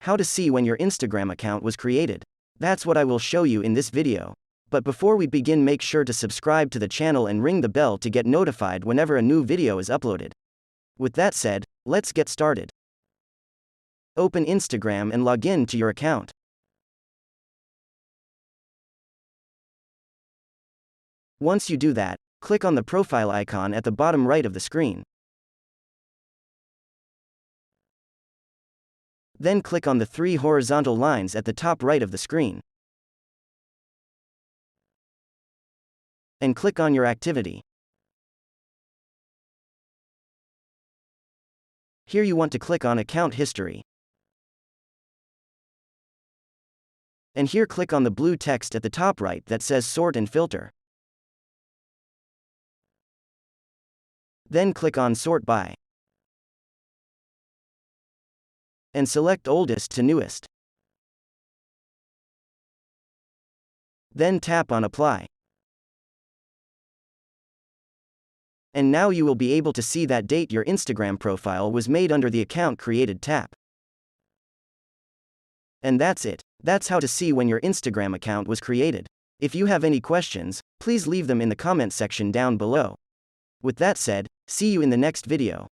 how to see when your Instagram account was created. That's what I will show you in this video. But before we begin, make sure to subscribe to the channel and ring the bell to get notified whenever a new video is uploaded. With that said, let's get started. Open Instagram and log in to your account. Once you do that, click on the profile icon at the bottom right of the screen. Then click on the three horizontal lines at the top right of the screen. And click on your activity. Here you want to click on Account History. And here click on the blue text at the top right that says Sort and Filter. Then click on Sort By. And select Oldest to Newest. Then tap on Apply. And now you will be able to see that date your Instagram profile was made under the Account Created tab. And that's it. That's how to see when your Instagram account was created. If you have any questions, please leave them in the comment section down below. With that said, see you in the next video.